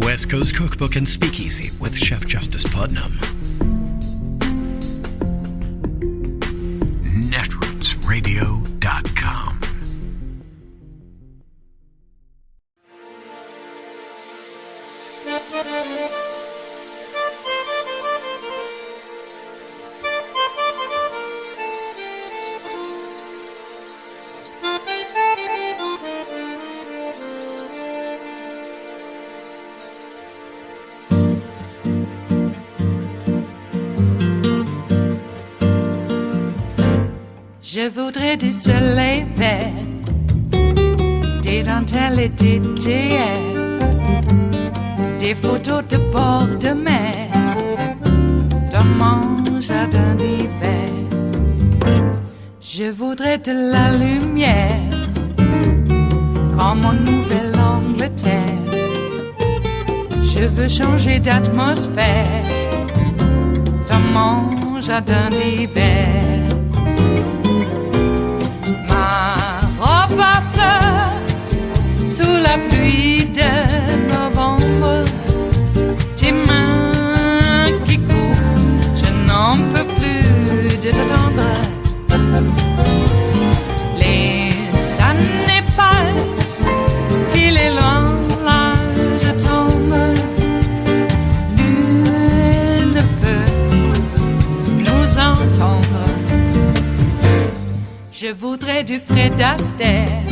West Coast Cookbook and Speakeasy with Chef Justice Putnam. Netrootsradio.com. Je voudrais du soleil vert, des dentelles et des théières, des photos de bord de mer, dans mon jardin d'hiver. Je voudrais de la lumière, comme en Nouvelle-Angleterre. Je veux changer d'atmosphère, dans mon jardin d'hiver. Ma fleur sous la pluie de novembre, tes mains qui courent, je n'en peux plus de t'attendre. Les années passent, il est loin, là je tombe. Nul ne peut nous entendre. Je voudrais du Fred Astaire,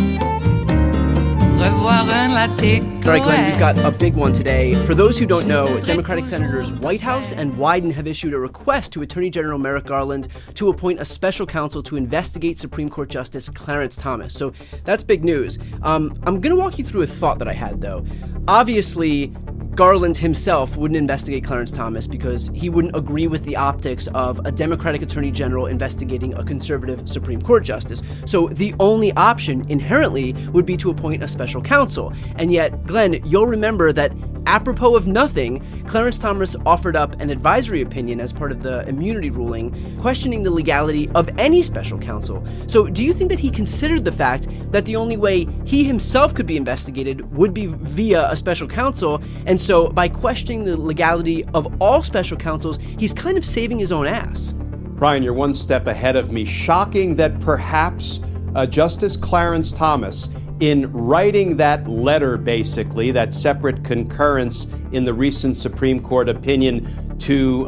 revoir un latte. All right, Glenn, we've got a big one today. For those who don't know, Democratic Senators Whitehouse and Wyden have issued a request to Attorney General Merrick Garland to appoint a special counsel to investigate Supreme Court Justice Clarence Thomas. So that's big news. I'm going to walk you through a thought that I had, though. Obviously, Garland himself wouldn't investigate Clarence Thomas because he wouldn't agree with the optics of a Democratic Attorney General investigating a conservative Supreme Court justice. So the only option inherently would be to appoint a special counsel. And yet, Glenn, you'll remember that apropos of nothing, Clarence Thomas offered up an advisory opinion as part of the immunity ruling, questioning the legality of any special counsel. So do you think that he considered the fact that the only way he himself could be investigated would be via a special counsel, and so by questioning the legality of all special counsels, he's kind of saving his own ass? Brian, you're one step ahead of me. Shocking that perhaps Justice Clarence Thomas, in writing that letter, basically, that separate concurrence in the recent Supreme Court opinion to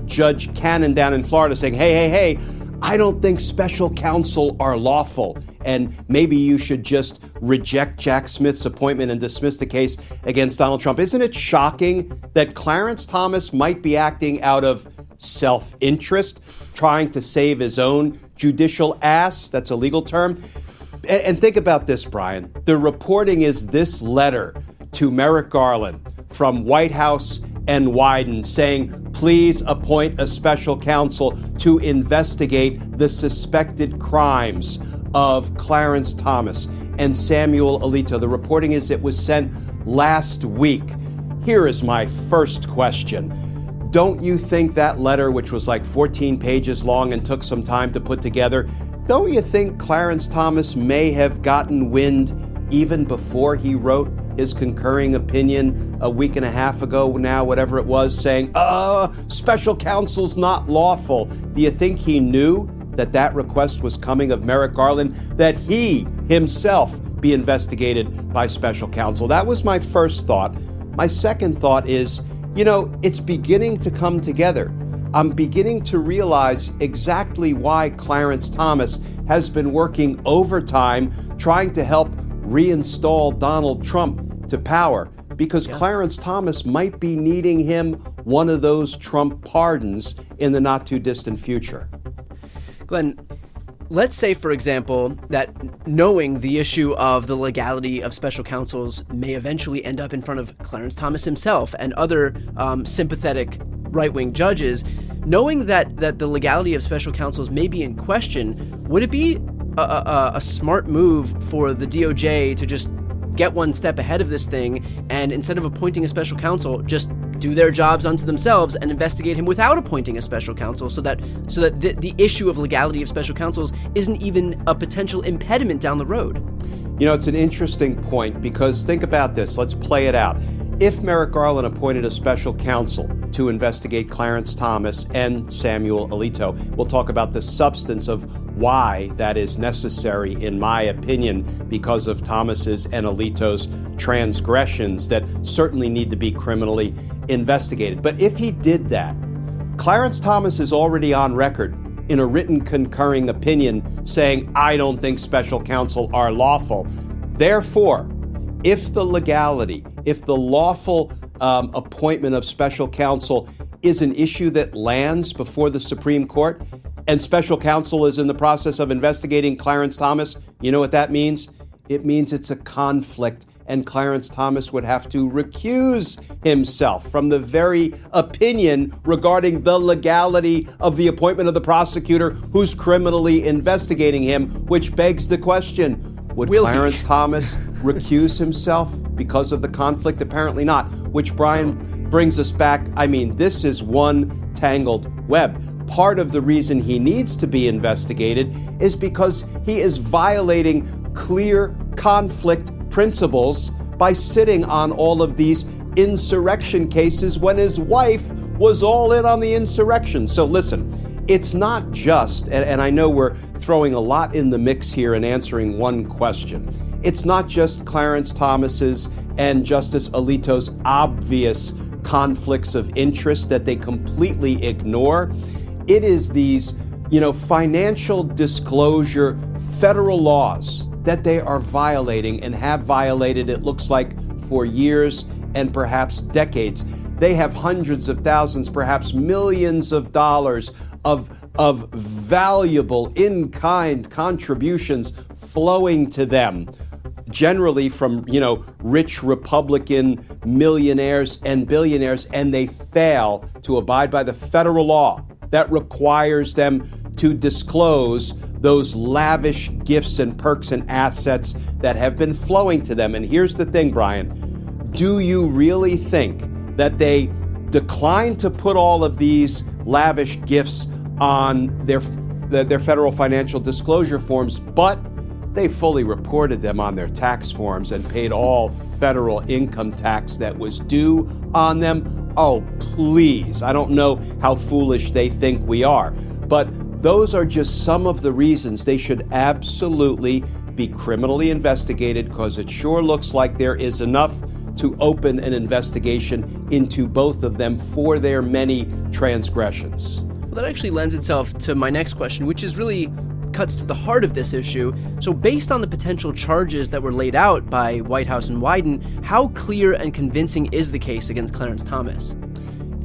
Judge Cannon down in Florida saying, hey, I don't think special counsel are lawful, and maybe you should just reject Jack Smith's appointment and dismiss the case against Donald Trump. Isn't it shocking that Clarence Thomas might be acting out of self-interest, trying to save his own judicial ass? That's a legal term. And think about this, Brian. The reporting is this letter to Merrick Garland from Whitehouse and Wyden saying, please appoint a special counsel to investigate the suspected crimes of Clarence Thomas and Samuel Alito. The reporting is it was sent last week. Here is my first question. Don't you think that letter, which was like 14 pages long and took some time to put together, don't you think Clarence Thomas may have gotten wind even before he wrote his concurring opinion a week and a half ago now, whatever it was, saying, special counsel's not lawful? Do you think he knew that that request was coming of Merrick Garland, that he himself be investigated by special counsel? That was my first thought. My second thought is, it's beginning to come together. I'm beginning to realize exactly why Clarence Thomas has been working overtime trying to help reinstall Donald Trump to power, because Clarence Thomas might be needing him one of those Trump pardons in the not too distant future. Glenn, let's say, for example, that knowing the issue of the legality of special counsels may eventually end up in front of Clarence Thomas himself and other sympathetic right-wing judges, knowing that the legality of special counsels may be in question, would it be a smart move for the DOJ to just get one step ahead of this thing and instead of appointing a special counsel, just do their jobs unto themselves and investigate him without appointing a special counsel, so that the issue of legality of special counsels isn't even a potential impediment down the road? It's an interesting point, because think about this. Let's play it out. If Merrick Garland appointed a special counsel to investigate Clarence Thomas and Samuel Alito, we'll talk about the substance of why that is necessary, in my opinion, because of Thomas's and Alito's transgressions that certainly need to be criminally investigated. But if he did that, Clarence Thomas is already on record in a written concurring opinion saying, I don't think special counsel are lawful. Therefore, if the legality, if the lawful appointment of special counsel is an issue that lands before the Supreme Court, and special counsel is in the process of investigating Clarence Thomas, you know what that means? It means it's a conflict, and Clarence Thomas would have to recuse himself from the very opinion regarding the legality of the appointment of the prosecutor who's criminally investigating him, which begs the question, would Clarence Thomas recuse himself because of the conflict? Apparently not, which, Brian, brings us back. I mean, this is one tangled web. Part of the reason he needs to be investigated is because he is violating clear conflict principles by sitting on all of these insurrection cases when his wife was all in on the insurrection. So listen, it's not just, and I know we're throwing a lot in the mix here and answering one question. It's not just Clarence Thomas's and Justice Alito's obvious conflicts of interest that they completely ignore. It is these, financial disclosure federal laws that they are violating and have violated, it looks like, for years and perhaps decades. They have hundreds of thousands, perhaps millions of dollars of valuable in-kind contributions flowing to them, generally from, rich Republican millionaires and billionaires, and they fail to abide by the federal law that requires them to disclose those lavish gifts and perks and assets that have been flowing to them. And here's the thing, Brian, do you really think that they declined to put all of these lavish gifts on their federal financial disclosure forms, but they fully reported them on their tax forms and paid all federal income tax that was due on them? Oh, please. I don't know how foolish they think we are, but those are just some of the reasons they should absolutely be criminally investigated, because it sure looks like there is enough to open an investigation into both of them for their many transgressions. Well, that actually lends itself to my next question, which is really cuts to the heart of this issue. So based on the potential charges that were laid out by Whitehouse and Wyden, how clear and convincing is the case against Clarence Thomas?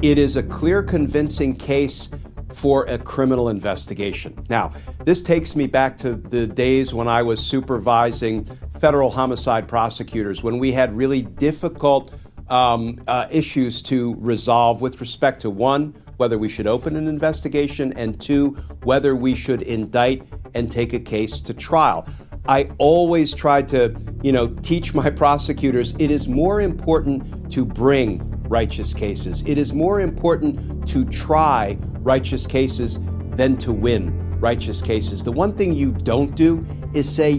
It is a clear, convincing case for a criminal investigation. Now, this takes me back to the days when I was supervising federal homicide prosecutors, when we had really difficult issues to resolve with respect to, one, whether we should open an investigation, and two, whether we should indict and take a case to trial. I always tried to, teach my prosecutors it is more important to bring righteous cases. It is more important to try righteous cases than to win righteous cases. The one thing you don't do is say,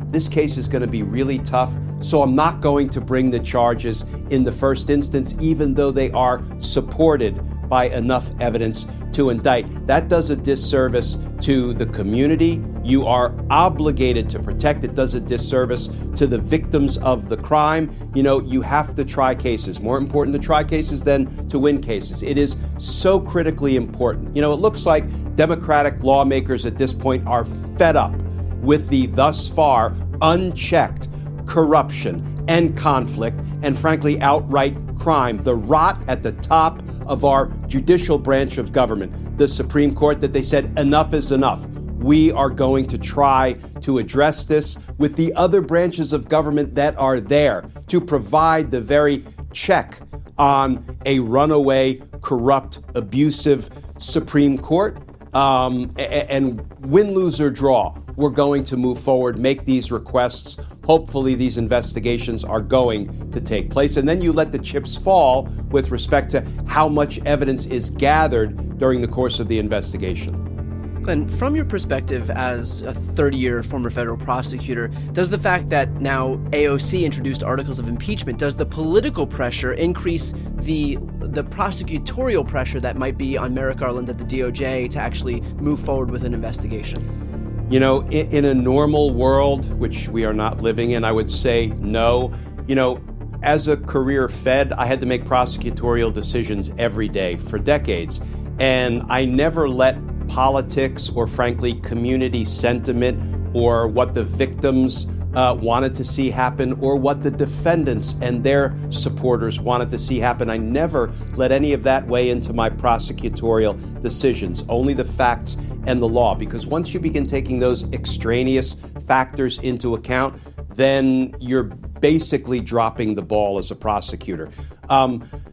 this case is going to be really tough, so I'm not going to bring the charges in the first instance, even though they are supported by enough evidence to indict. That does a disservice to the community you are obligated to protect. It does a disservice to the victims of the crime. You have to try cases. More important to try cases than to win cases. It is so critically important. It looks like Democratic lawmakers at this point are fed up with the thus far unchecked corruption and conflict and, frankly, outright crime, the rot at the top of our judicial branch of government, the Supreme Court, that they said enough is enough. We are going to try to address this with the other branches of government that are there to provide the very check on a runaway, corrupt, abusive Supreme Court. And win, lose, or draw, we're going to move forward, make these requests. Hopefully these investigations are going to take place. And then you let the chips fall with respect to how much evidence is gathered during the course of the investigation. And from your perspective as a 30-year former federal prosecutor, does the fact that now AOC introduced articles of impeachment, does the political pressure increase the prosecutorial pressure that might be on Merrick Garland at the DOJ to actually move forward with an investigation? You know, in a normal world, which we are not living in, I would say no. You know, as a career Fed, I had to make prosecutorial decisions every day for decades, and I never let politics or, frankly, community sentiment or what the victims wanted to see happen or what the defendants and their supporters wanted to see happen. I never let any of that weigh into my prosecutorial decisions, only the facts and the law, because once you begin taking those extraneous factors into account, then you're basically dropping the ball as a prosecutor.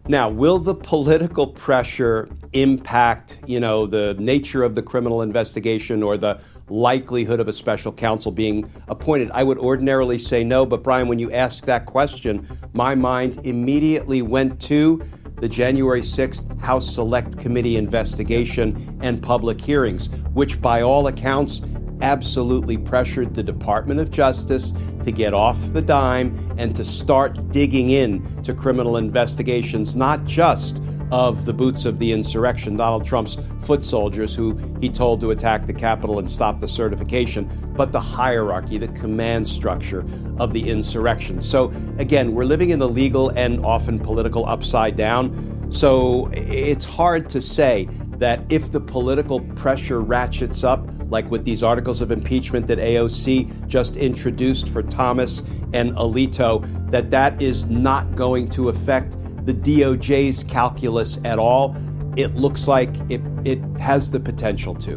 Now, will the political pressure impact, the nature of the criminal investigation or the likelihood of a special counsel being appointed? I would ordinarily say no, but Brian, when you ask that question, my mind immediately went to the January 6th House Select Committee investigation and public hearings, which by all accounts absolutely pressured the Department of Justice to get off the dime and to start digging in to criminal investigations, not just of the boots of the insurrection, Donald Trump's foot soldiers who he told to attack the Capitol and stop the certification, but the hierarchy, the command structure of the insurrection. So again, we're living in the legal and often political upside down. So it's hard to say that if the political pressure ratchets up, like with these articles of impeachment that AOC just introduced for Thomas and Alito, that is not going to affect the DOJ's calculus at all. It looks like it has the potential to.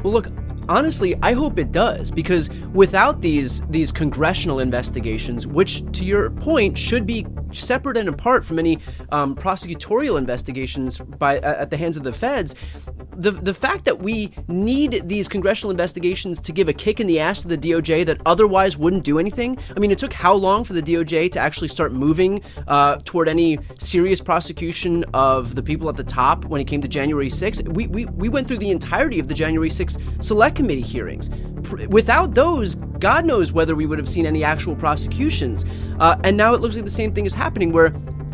Well, look, honestly, I hope it does, because without these congressional investigations, which, to your point, should be separate and apart from any prosecutorial investigations at the hands of the feds, the fact that we need these congressional investigations to give a kick in the ass to the DOJ that otherwise wouldn't do anything. I mean, it took how long for the DOJ to actually start moving toward any serious prosecution of the people at the top when it came to January 6th? We went through the entirety of the January 6th Select Committee hearings. Without those, God knows whether we would have seen any actual prosecutions. And now it looks like the same thing is happening, where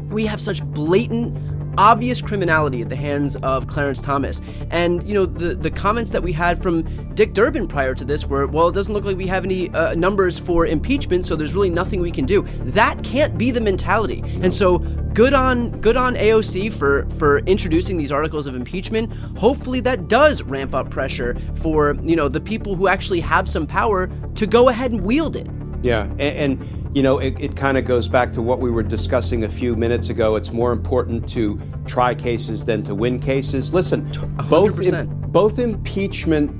we have such blatant, obvious criminality at the hands of Clarence Thomas. And, the comments that we had from Dick Durbin prior to this were, well, it doesn't look like we have any numbers for impeachment, so there's really nothing we can do. That can't be the mentality. And so good on AOC for introducing these articles of impeachment. Hopefully that does ramp up pressure for, the people who actually have some power to go ahead and wield it. Yeah, and it kind of goes back to what we were discussing a few minutes ago. It's more important to try cases than to win cases. Listen, 100%. both impeachment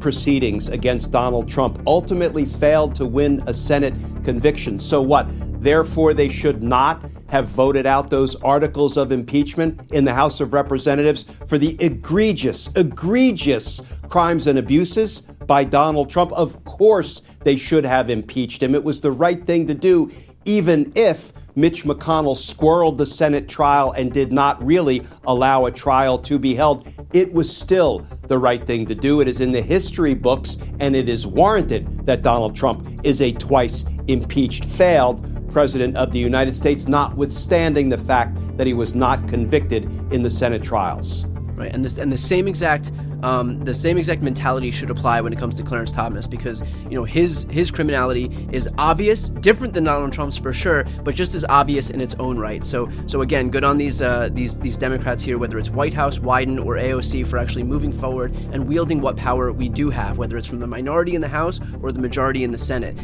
proceedings against Donald Trump ultimately failed to win a Senate conviction. So what? Therefore, they should not have voted out those articles of impeachment in the House of Representatives for the egregious crimes and abuses by Donald Trump. Of course, they should have impeached him. It was the right thing to do, even if Mitch McConnell squirreled the Senate trial and did not really allow a trial to be held. It was still the right thing to do. It is in the history books, and it is warranted that Donald Trump is a twice impeached, failed President of the United States, notwithstanding the fact that he was not convicted in the Senate trials. Right, and the same exact mentality should apply when it comes to Clarence Thomas, because his criminality is obvious, different than Donald Trump's for sure, but just as obvious in its own right. So again, good on these Democrats here, whether it's White House, Wyden, or AOC, for actually moving forward and wielding what power we do have, whether it's from the minority in the House or the majority in the Senate.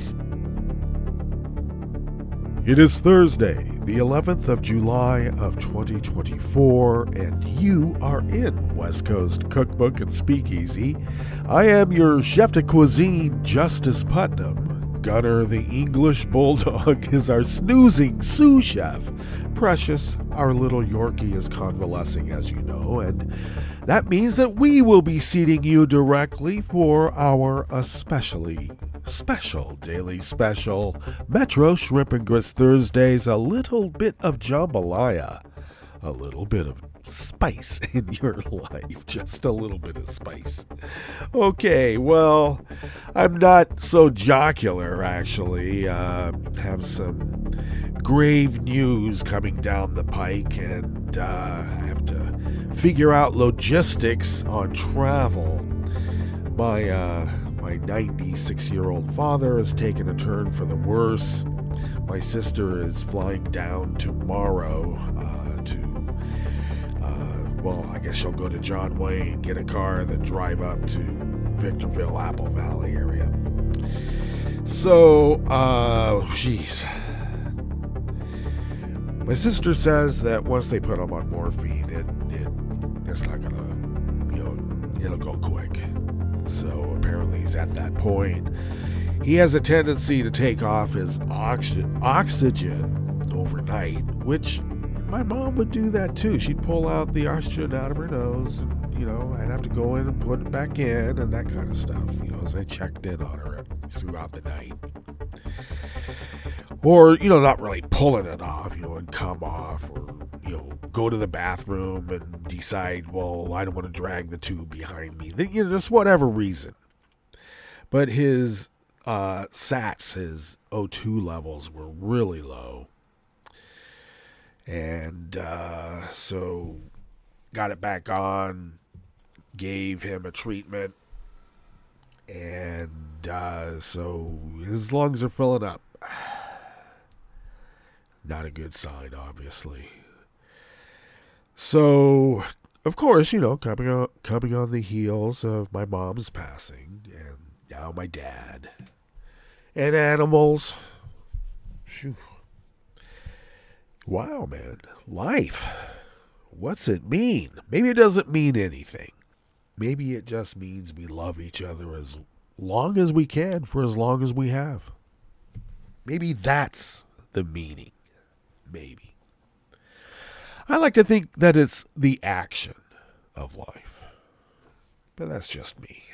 It is Thursday, the 11th of July of 2024, and you are in West Coast Cookbook and Speakeasy. I am your chef de cuisine, Justice Putnam. Gunner, the English Bulldog, is our snoozing sous chef. Precious, our little Yorkie, is convalescing, as you know, and that means that we will be seating you directly for our especially special daily special, Metro Shrimp and Grits Thursdays, a little bit of jambalaya, a little bit of spice in your life. Just a little bit of spice. Okay, well, I'm not so jocular, actually. Have some grave news coming down the pike, and I have to figure out logistics on travel. My 96-year-old father has taken a turn for the worse. My sister is flying down tomorrow I guess she'll go to John Wayne, get a car, then drive up to Victorville, Apple Valley area. So, my sister says that once they put him on morphine, it's not gonna, it'll go quick. So apparently he's at that point. He has a tendency to take off his oxygen overnight, which my mom would do that too. She'd pull out the oxygen out of her nose, and, I'd have to go in and put it back in and that kind of stuff, as I checked in on her throughout the night. Or, not really pulling it off, and come off, or, go to the bathroom and decide, well, I don't want to drag the tube behind me. Just whatever reason. But his SATs, his O2 levels were really low. And so got it back on, gave him a treatment, and so his lungs are filling up. Not a good sign, obviously. So, of course, coming on the heels of my mom's passing, and now my dad, and animals. Phew. Wow, man. Life. What's it mean? Maybe it doesn't mean anything. Maybe it just means we love each other as long as we can for as long as we have. Maybe that's the meaning. Maybe. I like to think that it's the action of life. But that's just me.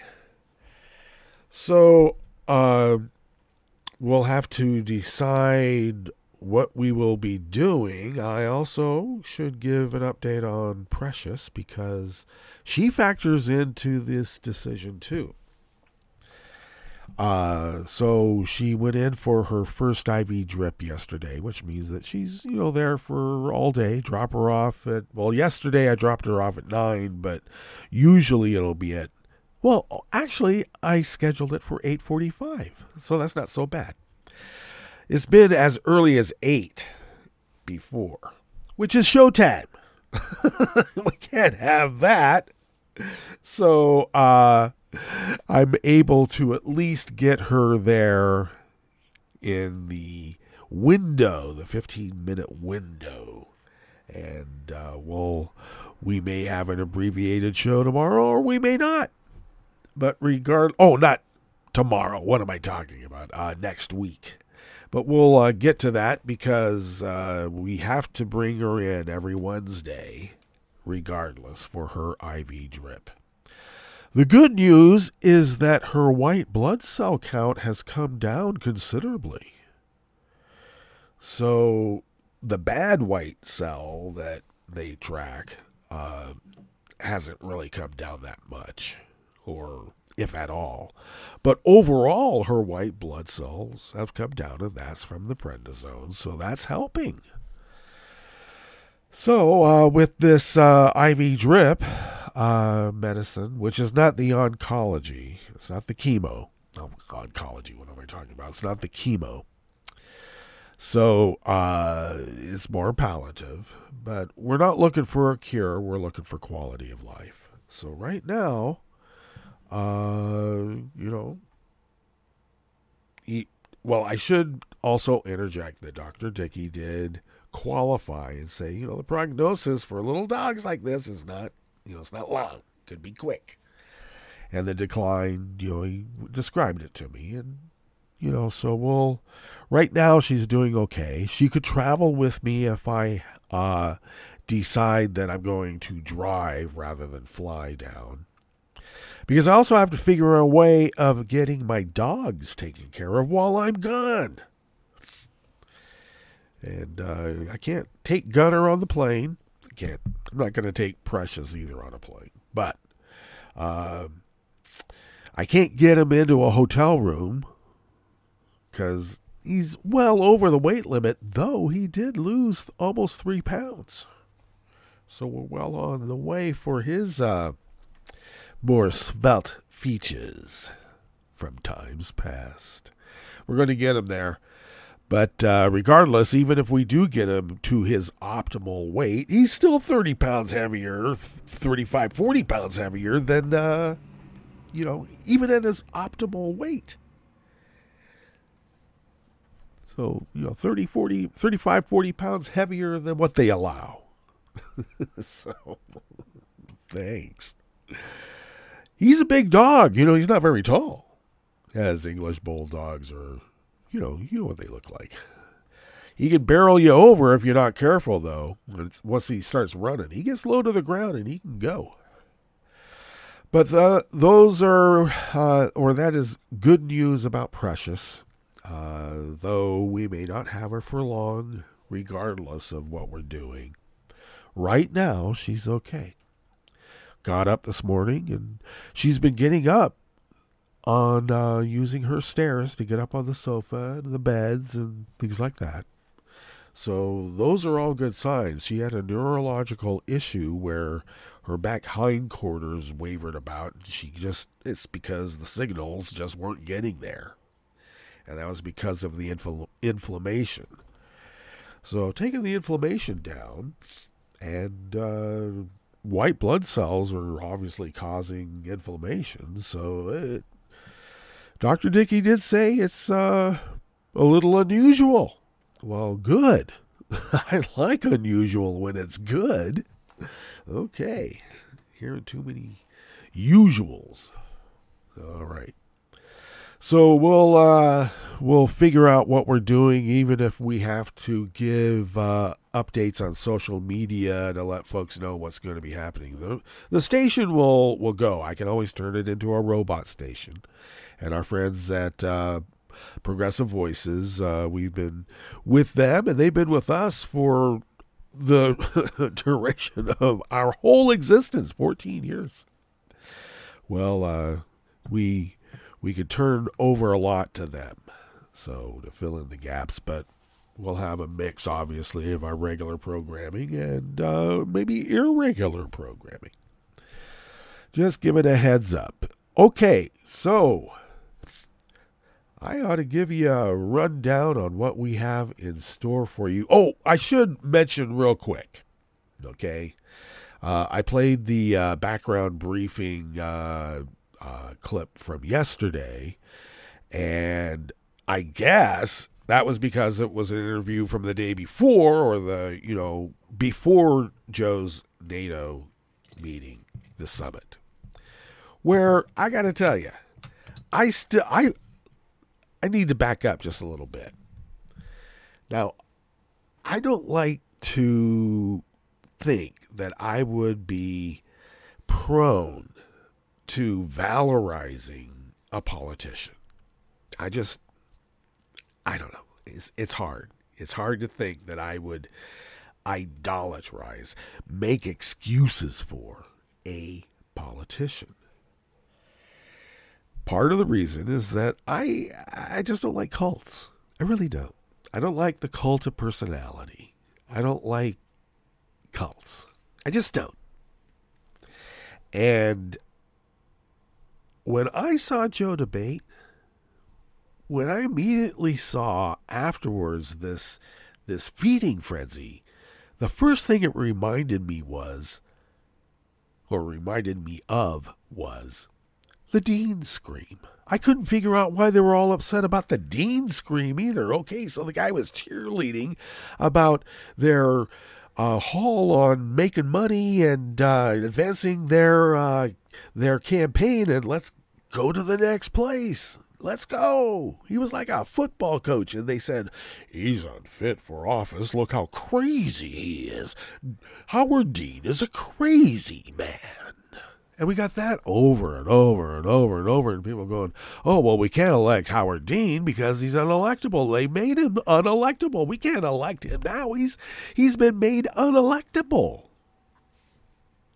So, we'll have to decide what we will be doing. I also should give an update on Precious because she factors into this decision too. So she went in for her first IV drip yesterday, which means that she's, there for all day. Drop her off yesterday I dropped her off at 9, but usually it'll be at, actually I scheduled it for 8:45, so that's not so bad. It's been as early as 8 before, which is showtime. We can't have that. So I'm able to at least get her there in the window, the 15-minute window. And we may have an abbreviated show tomorrow, or we may not. But not tomorrow. What am I talking about? Next week. But we'll get to that because we have to bring her in every Wednesday, regardless, for her IV drip. The good news is that her white blood cell count has come down considerably. So the bad white cell that they track hasn't really come down that much, or if at all. But overall, her white blood cells have come down, and that's from the prednisone, so that's helping. So with this IV drip medicine, which is not the oncology, it's not the chemo. Oncology, what am I talking about? It's not the chemo. So it's more palliative, but we're not looking for a cure. We're looking for quality of life. So right now, I should also interject that Dr. Dickey did qualify and say, the prognosis for little dogs like this is not, it's not long. It could be quick. And the decline, he described it to me. And, so right now she's doing okay. She could travel with me if I decide that I'm going to drive rather than fly down. Because I also have to figure a way of getting my dogs taken care of while I'm gone. And I can't take Gunner on the plane. I'm not going to take Precious either on a plane. But I can't get him into a hotel room because he's well over the weight limit, though he did lose almost 3 pounds. So we're well on the way for his more svelte features from times past. We're going to get him there. But regardless, even if we do get him to his optimal weight, he's still 30 pounds heavier, 35, 40 pounds heavier than, even at his optimal weight. So, 30, 40, 35, 40 pounds heavier than what they allow. So, thanks. He's a big dog. He's not very tall, as English bulldogs are. You know what they look like. He can barrel you over if you're not careful, though. Once he starts running, he gets low to the ground and he can go. But that is good news about Precious, though we may not have her for long, regardless of what we're doing. Right now, she's okay. Got up this morning, and she's been getting up on using her stairs to get up on the sofa and the beds and things like that. So those are all good signs. She had a neurological issue where her back hindquarters wavered about. It's because the signals just weren't getting there. And that was because of the inflammation. So taking the inflammation down, and white blood cells are obviously causing inflammation. So Dr. Dickey did say it's a little unusual. Well, good. I like unusual when it's good. Okay. Hearing too many usuals. All right. So we'll figure out what we're doing, even if we have to give updates on social media to let folks know what's going to be happening. The station will go. I can always turn it into a robot station. And our friends at Progressive Voices, we've been with them, and they've been with us for the duration of our whole existence, 14 years. Well, we could turn over a lot to them, so to fill in the gaps, but we'll have a mix, obviously, of our regular programming and maybe irregular programming. Just give it a heads up. Okay, so I ought to give you a rundown on what we have in store for you. Oh, I should mention real quick, okay? I played the background briefing clip from yesterday, and I guess that was because it was an interview from the day before, or before Joe's NATO meeting, the summit, where I got to tell you, I need to back up just a little bit. Now, I don't like to think that I would be prone to valorizing a politician. I don't know. It's hard. It's hard to think that I would idolatrize, make excuses for a politician. Part of the reason is that I just don't like cults. I really don't. I don't like the cult of personality. I don't like cults. I just don't. And when I saw Joe debate, when I immediately saw afterwards this feeding frenzy, the first thing it reminded me of was the Dean scream. I couldn't figure out why they were all upset about the Dean scream either. Okay, so the guy was cheerleading about their haul on making money and advancing their campaign, and let's go to the next place. Let's go. He was like a football coach, and they said, he's unfit for office. Look how crazy he is. Howard Dean is a crazy man. And we got that over and over and over and over, and people going, oh, well, we can't elect Howard Dean because he's unelectable. They made him unelectable. We can't elect him now. He's been made unelectable.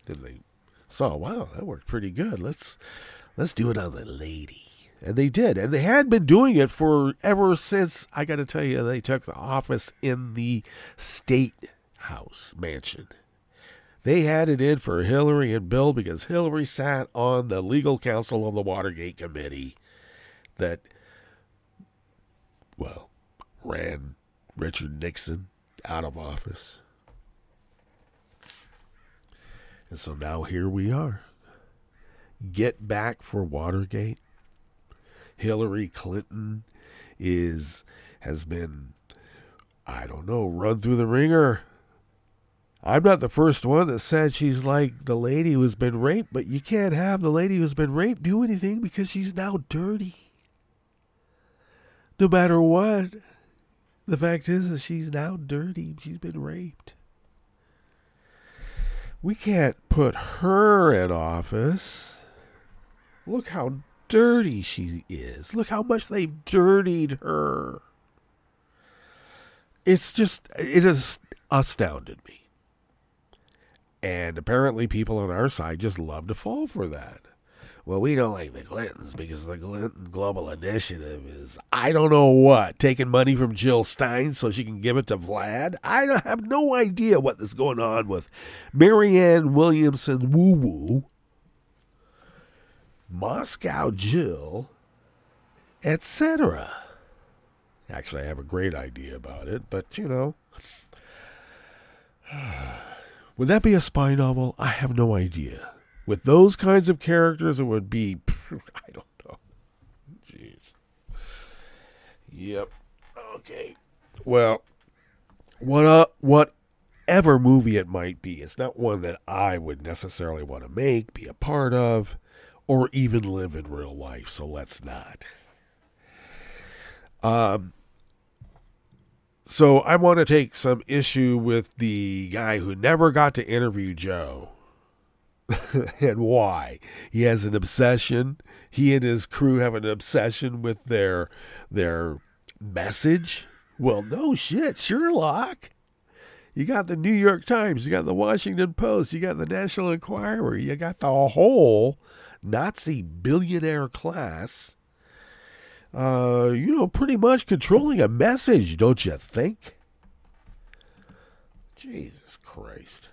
And they saw, wow, that worked pretty good. Let's do it on the lady. And they did. And they had been doing it for ever since, I got to tell you, they took the office in the State House mansion. They had it in for Hillary and Bill because Hillary sat on the legal counsel of the Watergate Committee that, well, ran Richard Nixon out of office. And so now here we are. Get back for Watergate. Hillary Clinton has been, I don't know, run through the ringer. I'm not the first one that said she's like the lady who's been raped, but you can't have the lady who's been raped do anything because she's now dirty. No matter what, the fact is that she's now dirty. She's been raped. We can't put her in office. Look how dirty she is. Look how much they've dirtied her. It has astounded me. And apparently people on our side just love to fall for that. Well, we don't like the Clintons because the Clinton Global Initiative is, I don't know what, taking money from Jill Stein so she can give it to Vlad. I have no idea what is going on with Marianne Williamson woo-woo, Moscow Jill, etc. Actually, I have a great idea about it, but, you know. Would that be a spy novel? I have no idea. With those kinds of characters, it would be, I don't know. Jeez. Yep. Okay. Well, whatever movie it might be, it's not one that I would necessarily want to make, be a part of, or even live in real life, so let's not. So I want to take some issue with the guy who never got to interview Joe. And why? He has an obsession. He and his crew have an obsession with their message. Well, no shit, Sherlock. You got the New York Times, you got the Washington Post, you got the National Enquirer, you got the whole Nazi billionaire class, pretty much controlling a message, don't you think? Jesus Christ.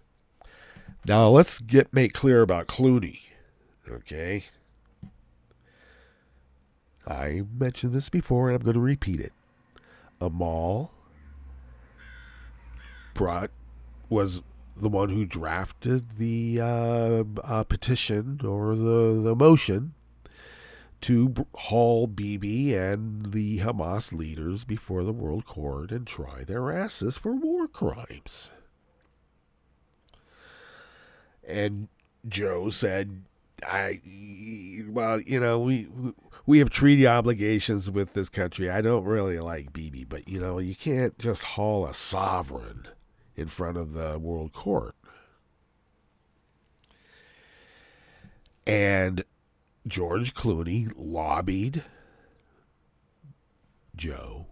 Now, let's make clear about Clooney, okay? I mentioned this before, and I'm going to repeat it. Amal was the one who drafted the petition or the motion to haul Bibi and the Hamas leaders before the World Court and try their asses for war crimes. And Joe said, we have treaty obligations with this country. I don't really like Bibi, but, you can't just haul a sovereign in front of the World Court. And George Clooney lobbied Joe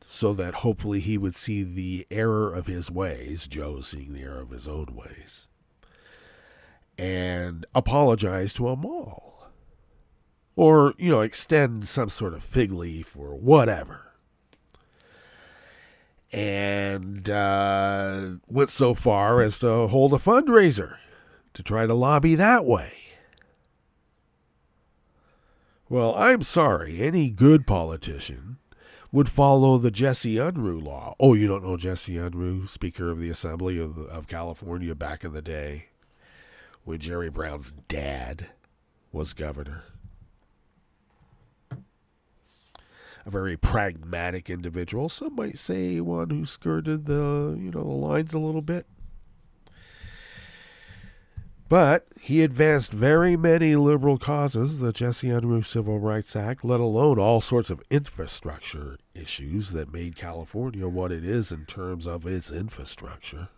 so that hopefully he would see the error of his ways, Joe seeing the error of his own ways, and apologize to Amal. Or, extend some sort of fig leaf or whatever. And went so far as to hold a fundraiser to try to lobby that way. Well, I'm sorry, any good politician would follow the Jesse Unruh law. Oh, you don't know Jesse Unruh, Speaker of the Assembly of California back in the day when Jerry Brown's dad was governor. A very pragmatic individual. Some might say one who skirted the lines a little bit. But he advanced very many liberal causes, the Jesse Unruh Civil Rights Act, let alone all sorts of infrastructure issues that made California what it is in terms of its infrastructure,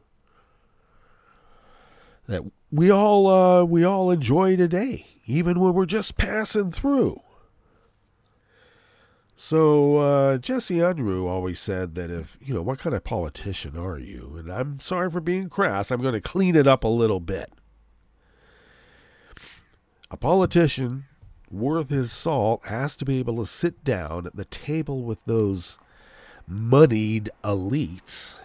that we all enjoy today, even when we're just passing through. So Jesse Unruh always said that if, what kind of politician are you? And I'm sorry for being crass. I'm going to clean it up a little bit. A politician worth his salt has to be able to sit down at the table with those moneyed elites,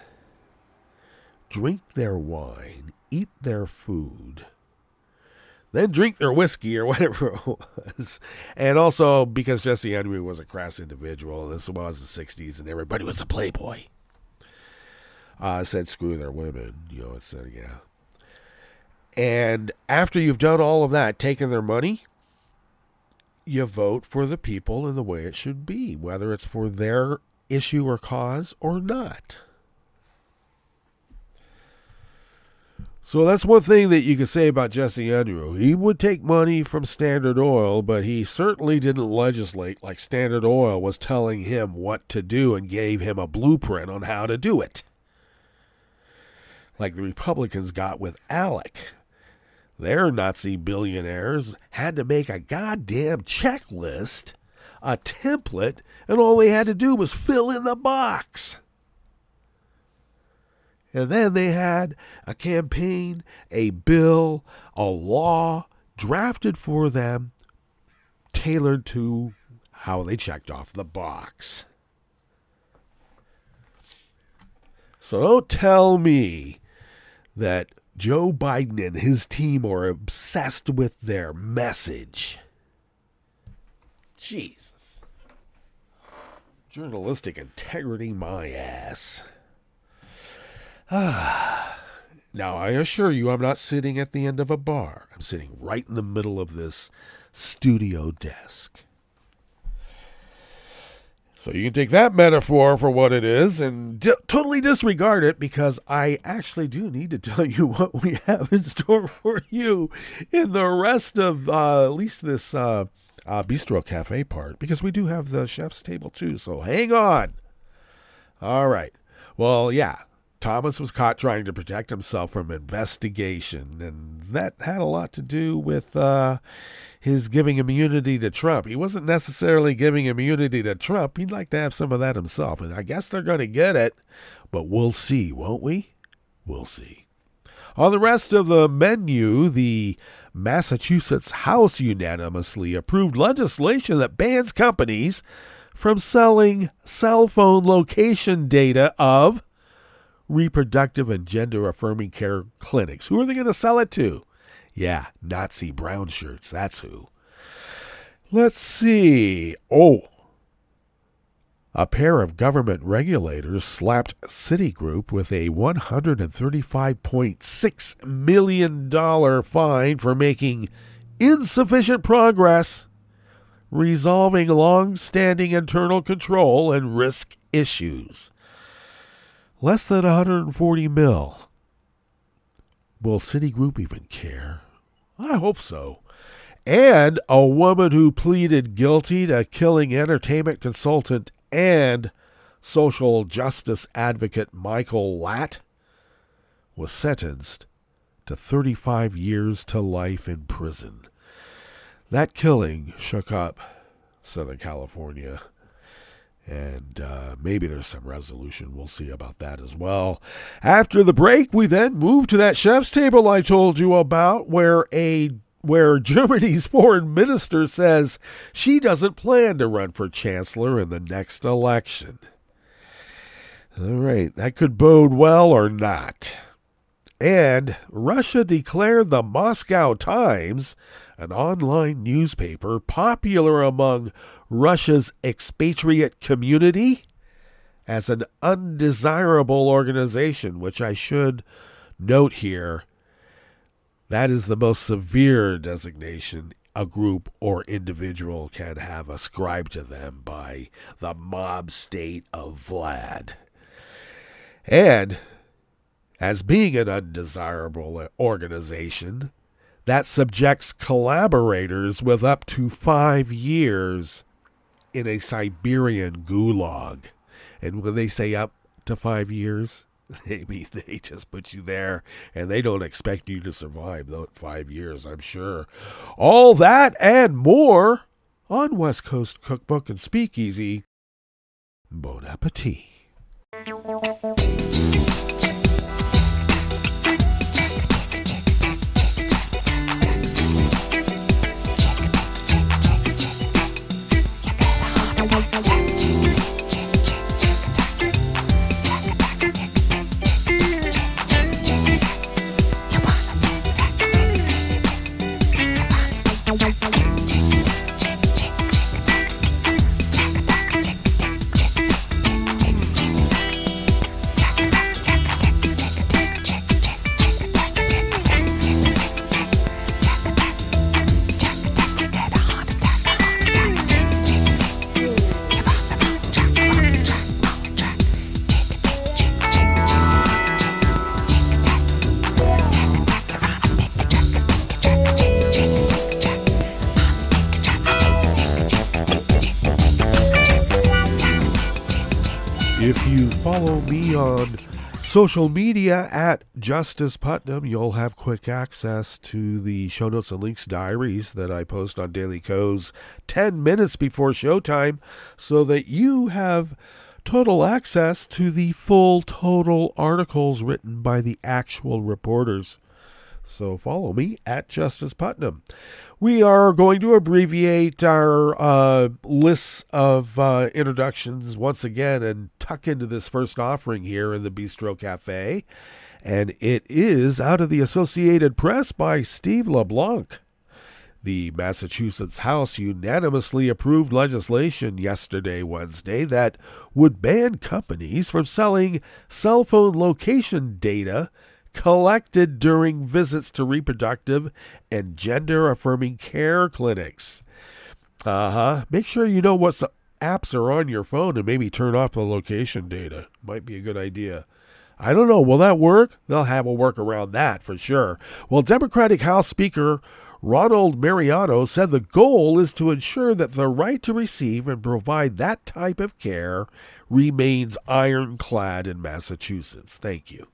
drink their wine, eat their food, then drink their whiskey or whatever it was. And also because Jesse Unruh was a crass individual, this was the 60s and everybody was a playboy. Said screw their women, it said, yeah. And after you've done all of that, taken their money, you vote for the people in the way it should be, whether it's for their issue or cause or not. So that's one thing that you can say about Jesse Unruh. He would take money from Standard Oil, but he certainly didn't legislate like Standard Oil was telling him what to do and gave him a blueprint on how to do it. Like the Republicans got with ALEC. Their Nazi billionaires had to make a goddamn checklist, a template, and all they had to do was fill in the box. And then they had a campaign, a bill, a law drafted for them, tailored to how they checked off the box. So don't tell me that Joe Biden and his team are obsessed with their message. Jesus. Journalistic integrity, my ass. Now, I assure you, I'm not sitting at the end of a bar. I'm sitting right in the middle of this studio desk. So you can take that metaphor for what it is and totally disregard it, because I actually do need to tell you what we have in store for you in the rest of at least this Bistro Cafe part, because we do have the chef's table too, so hang on. All right. Well, yeah. Thomas was caught trying to protect himself from investigation, and that had a lot to do with his giving immunity to Trump. He wasn't necessarily giving immunity to Trump. He'd like to have some of that himself, and I guess they're going to get it, but we'll see, won't we? We'll see. On the rest of the menu, the Massachusetts House unanimously approved legislation that bans companies from selling cell phone location data of reproductive and gender-affirming care clinics. Who are they going to sell it to? Yeah, Nazi brown shirts, that's who. Let's see. A pair of government regulators slapped Citigroup with a $135.6 million fine for making insufficient progress resolving long-standing internal control and risk issues. Less than 140 mil. Will Citigroup even care? I hope so. And a woman who pleaded guilty to killing entertainment consultant and social justice advocate Michael Latt was sentenced to 35 years to life in prison. That killing shook up Southern California. And maybe there's some resolution. We'll see about that as well. After the break, we then move to that chef's table I told you about, where Germany's foreign minister says she doesn't plan to run for chancellor in the next election. All right, that could bode well or not. And Russia declared the Moscow Times, an online newspaper popular among Russia's expatriate community, as an undesirable organization, which I should note here, that is the most severe designation a group or individual can have ascribed to them by the mob state of Vlad. And as being an undesirable organization, that subjects collaborators with up to 5 years in a Siberian gulag. And when they say up to 5 years, they mean they just put you there, and they don't expect you to survive those 5 years, I'm sure. All that and more on West Coast Cookbook and Speakeasy. Bon appetit. If you follow me on social media at Justice Putnam, you'll have quick access to the show notes and links diaries that I post on Daily Co's 10 minutes before showtime, so that you have total access to the full total articles written by the actual reporters. So follow me at Justice Putnam. We are going to abbreviate our lists of introductions once again and tuck into this first offering here in the Bistro Cafe. And it is out of the Associated Press by Steve LeBlanc. The Massachusetts House unanimously approved legislation yesterday, Wednesday, that would ban companies from selling cell phone location data collected during visits to reproductive and gender-affirming care clinics. Make sure you know what apps are on your phone and maybe turn off the location data. Might be a good idea. I don't know. Will that work? They'll have a work around that for sure. Well, Democratic House Speaker Ronald Mariano said the goal is to ensure that the right to receive and provide that type of care remains ironclad in Massachusetts. Thank you.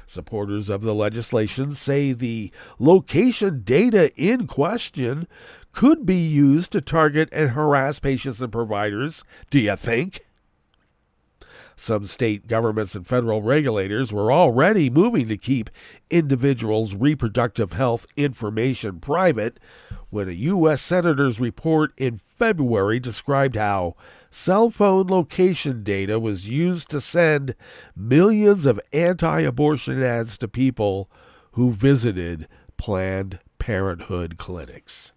Supporters of the legislation say the location data in question could be used to target and harass patients and providers. Do you think? Some state governments and federal regulators were already moving to keep individuals' reproductive health information private when a U.S. Senator's report in February described how cell phone location data was used to send millions of anti-abortion ads to people who visited Planned Parenthood clinics.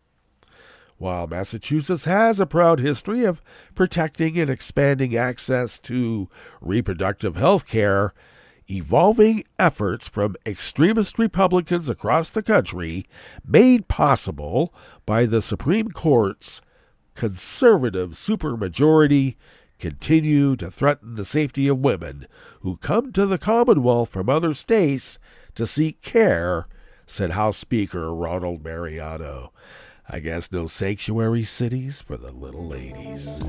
While Massachusetts has a proud history of protecting and expanding access to reproductive health care, evolving efforts from extremist Republicans across the country, made possible by the Supreme Court's conservative supermajority, continue to threaten the safety of women who come to the Commonwealth from other states to seek care, said House Speaker Ronald Mariano. I guess no sanctuary cities for the little ladies.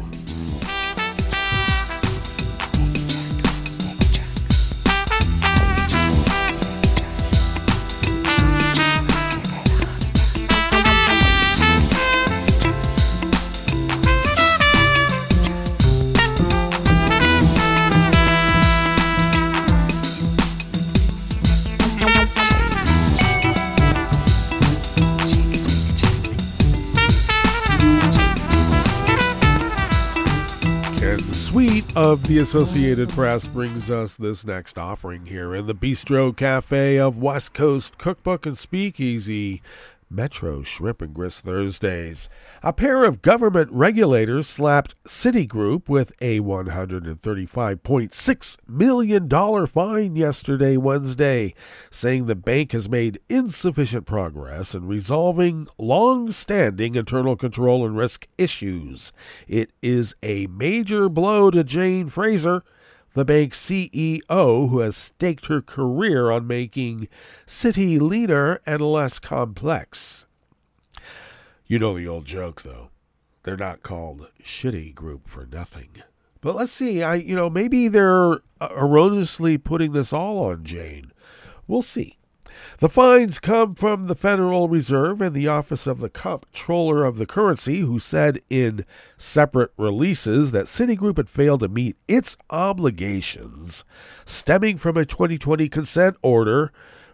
Suite of the Associated Press brings us this next offering here in the Bistro Cafe of West Coast Cookbook and Speakeasy. Metro Shrimp and Grist Thursdays. A pair of government regulators slapped Citigroup with a $135.6 million fine yesterday, Wednesday, saying the bank has made insufficient progress in resolving long-standing internal control and risk issues. It is a major blow to Jane Fraser, the bank's CEO, who has staked her career on making Citi leaner and less complex. You know the old joke, though. They're not called Shitty Group for nothing. But let's see. Maybe they're erroneously putting this all on Jane. We'll see. The fines come from the Federal Reserve and the Office of the Comptroller of the Currency, who said in separate releases that Citigroup had failed to meet its obligations stemming from a 2020 consent order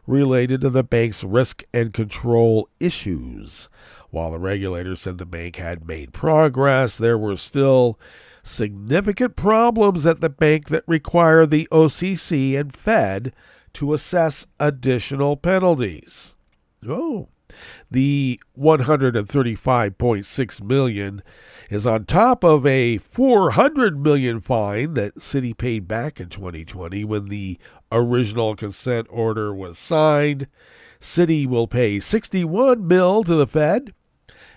related to the bank's risk and control issues. While the regulator said the bank had made progress, there were still significant problems at the bank that require the OCC and Fed to assess additional penalties. The $135.6 million is on top of a $400 million fine that Citi paid back in 2020 when the original consent order was signed. Citi will pay $61 million to the Fed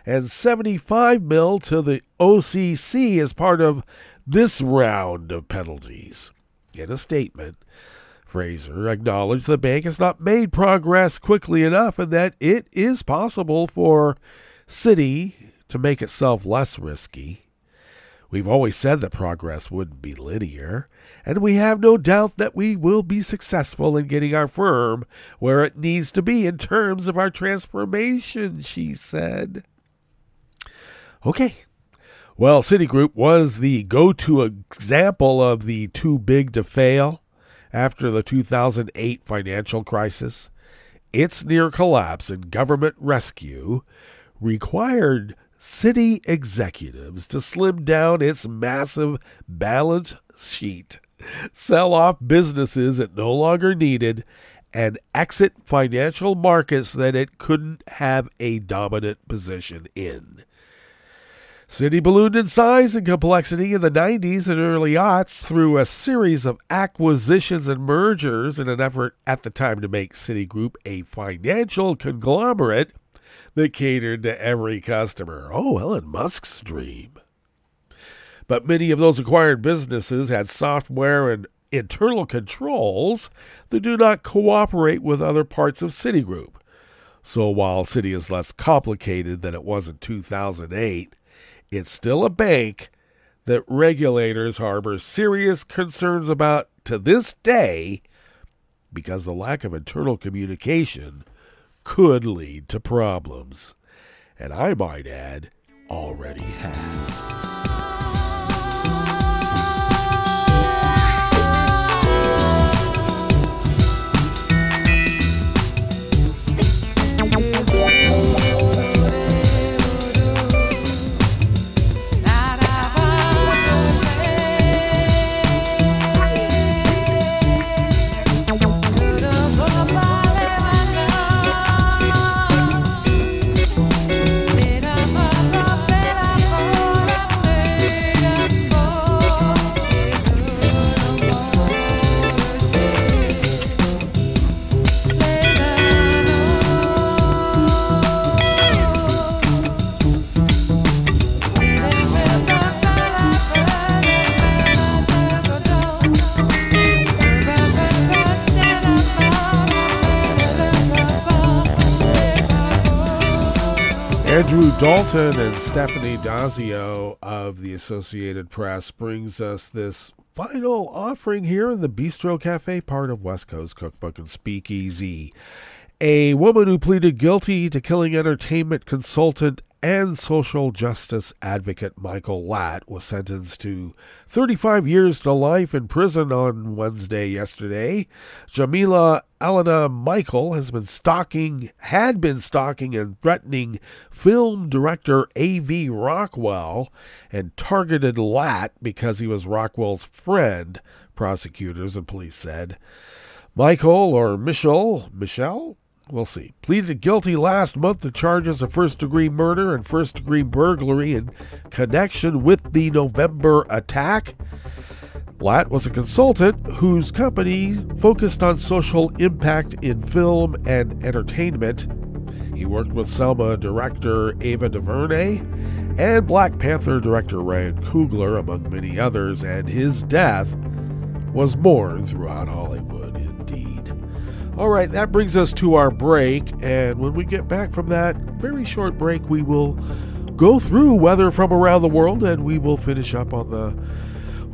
and $75 million to the OCC as part of this round of penalties. In a statement, Fraser acknowledged the bank has not made progress quickly enough and that it is possible for Citi to make itself less risky. We've always said that progress wouldn't be linear, and we have no doubt that we will be successful in getting our firm where it needs to be in terms of our transformation, she said. Okay. Well, Citigroup was the go-to example of the too big to fail after the 2008 financial crisis. Its near collapse and government rescue required Citi executives to slim down its massive balance sheet, sell off businesses it no longer needed, and exit financial markets that it couldn't have a dominant position in. Citi ballooned in size and complexity in the 90s and early aughts through a series of acquisitions and mergers in an effort at the time to make Citigroup a financial conglomerate that catered to every customer. Oh, Elon Musk's dream. But many of those acquired businesses had software and internal controls that do not cooperate with other parts of Citigroup. So while Citi is less complicated than it was in 2008, it's still a bank that regulators harbor serious concerns about to this day because the lack of internal communication could lead to problems. And I might add, already has. Andrew Dalton and Stephanie Dazio of the Associated Press brings us this final offering here in the Bistro Cafe, part of West Coast Cookbook and Speakeasy. A woman who pleaded guilty to killing entertainment consultant and social justice advocate Michael Latt was sentenced to 35 years to life in prison on Wednesday yesterday. Jamila Elena Michael had been stalking and threatening film director A.V. Rockwell and targeted Latt because he was Rockwell's friend, prosecutors and police said. Michael, or Michelle, we'll see, pleaded guilty last month to charges of first-degree murder and first-degree burglary in connection with the November attack. Latt was a consultant whose company focused on social impact in film and entertainment. He worked with Selma director Ava DuVernay and Black Panther director Ryan Coogler, among many others, and his death was mourned throughout Hollywood indeed. All right, that brings us to our break, and when we get back from that very short break, we will go through weather from around the world, and we will finish up on the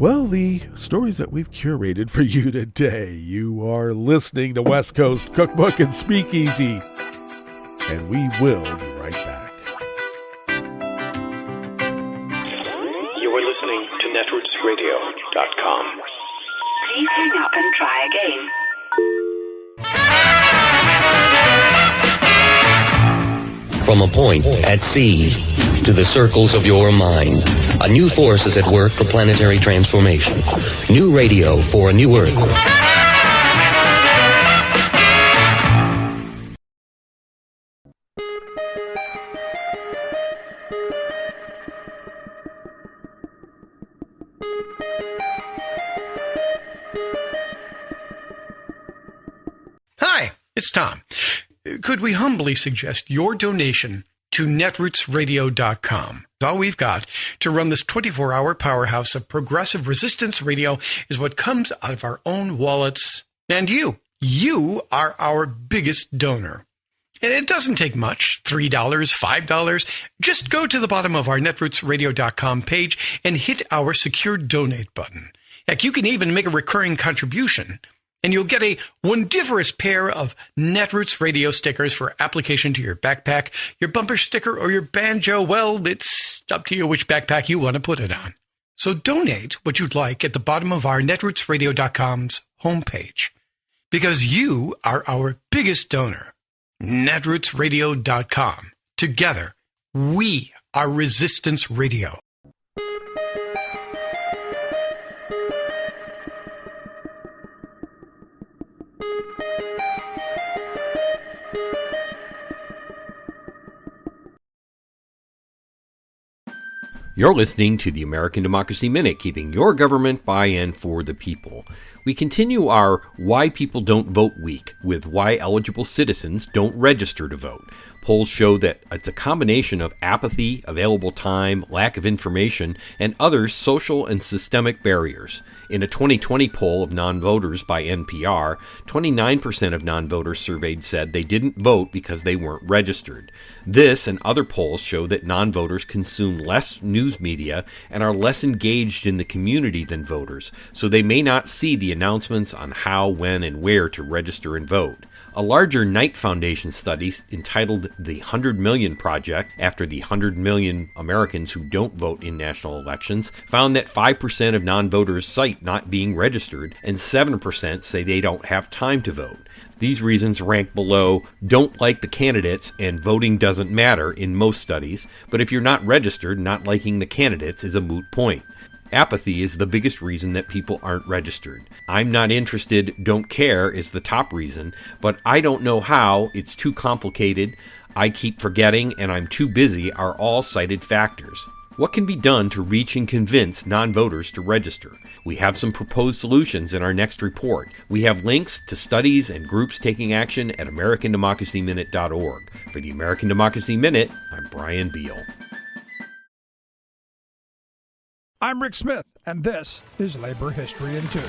Well, the stories that we've curated for you today. You are listening to West Coast Cookbook and Speakeasy, and we will be right back. You are listening to netrootsradio.com. Please hang up and try again. From a point at sea to the circles of your mind, a new force is at work for planetary transformation. New radio for a new Earth. Hi, it's Tom. Could we humbly suggest your donation to netrootsradio.com? All we've got to run this 24-hour powerhouse of progressive resistance radio is what comes out of our own wallets. And you are our biggest donor. And it doesn't take much, $3, $5. Just go to the bottom of our netrootsradio.com page and hit our secure donate button. Heck, you can even make a recurring contribution, and you'll get a wondiferous pair of Netroots radio stickers for application to your backpack, your bumper sticker, or your banjo. Well, it's up to you which backpack you want to put it on. So donate what you'd like at the bottom of our netrootsradio.com's homepage, because you are our biggest donor. netrootsradio.com. Together, we are Resistance Radio. You're listening to the American Democracy Minute, keeping your government by and for the people. We continue our Why People Don't Vote Week with why eligible citizens don't register to vote. Polls show that it's a combination of apathy, available time, lack of information, and other social and systemic barriers. In a 2020 poll of non-voters by NPR, 29% of non-voters surveyed said they didn't vote because they weren't registered. This and other polls show that non-voters consume less news media and are less engaged in the community than voters, so they may not see the announcements on how, when, and where to register and vote. A larger Knight Foundation study entitled The 100 Million Project, after the 100 million Americans who don't vote in national elections, found that 5% of non-voters cite not being registered, and 7% say they don't have time to vote. These reasons rank below don't like the candidates and voting doesn't matter in most studies, but if you're not registered, not liking the candidates is a moot point. Apathy is the biggest reason that people aren't registered. I'm not interested, don't care is the top reason, but I don't know how, it's too complicated, I keep forgetting, and I'm too busy are all cited factors. What can be done to reach and convince non-voters to register? We have some proposed solutions in our next report. We have links to studies and groups taking action at AmericanDemocracyMinute.org. For the American Democracy Minute, I'm Brian Beal. I'm Rick Smith, and this is Labor History in 2.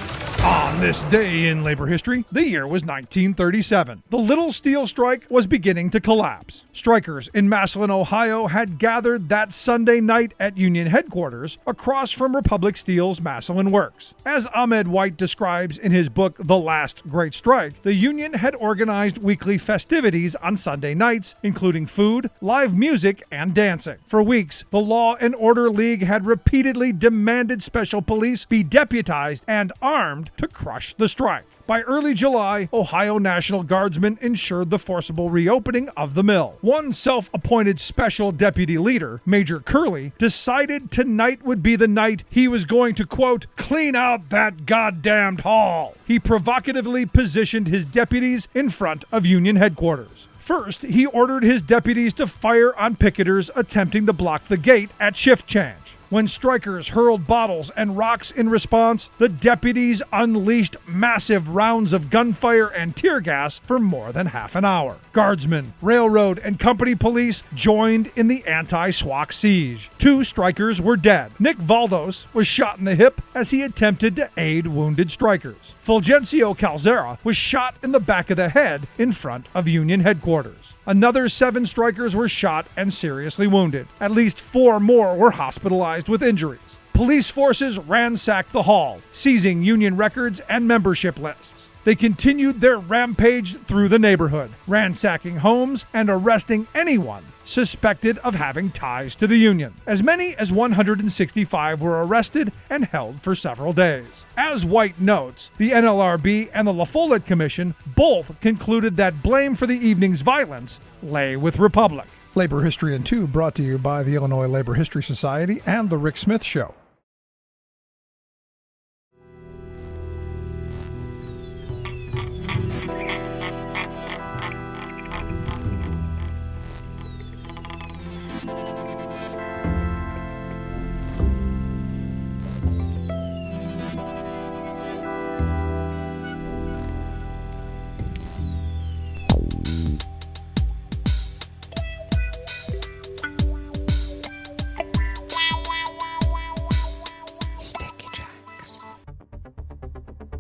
On this day in labor history, the year was 1937. The Little Steel Strike was beginning to collapse. Strikers in Massillon, Ohio had gathered that Sunday night at Union headquarters across from Republic Steel's Massillon Works. As Ahmed White describes in his book The Last Great Strike, the union had organized weekly festivities on Sunday nights, including food, live music, and dancing. For weeks, the Law and Order League had repeatedly demanded special police be deputized and armed to crush the strike. By early July, Ohio National Guardsmen ensured the forcible reopening of the mill. One self-appointed special deputy leader, Major Curley, decided tonight would be the night he was going to, quote, clean out that goddamned hall. He provocatively positioned his deputies in front of Union headquarters. First, he ordered his deputies to fire on picketers attempting to block the gate at shift change. When strikers hurled bottles and rocks in response, the deputies unleashed massive rounds of gunfire and tear gas for more than half an hour. Guardsmen, railroad, and company police joined in the anti-SWAC siege. 2 strikers were dead. Nick Valdos was shot in the hip as he attempted to aid wounded strikers. Fulgencio Calzera was shot in the back of the head in front of Union headquarters. Another 7 strikers were shot and seriously wounded. At least 4 more were hospitalized with injuries. Police forces ransacked the hall, seizing union records and membership lists. They continued their rampage through the neighborhood, ransacking homes and arresting anyone suspected of having ties to the union. As many as 165 were arrested and held for several days. As White notes, the NLRB and the La Follette Commission both concluded that blame for the evening's violence lay with Republic. Labor History in 2 brought to you by the Illinois Labor History Society and The Rick Smith Show.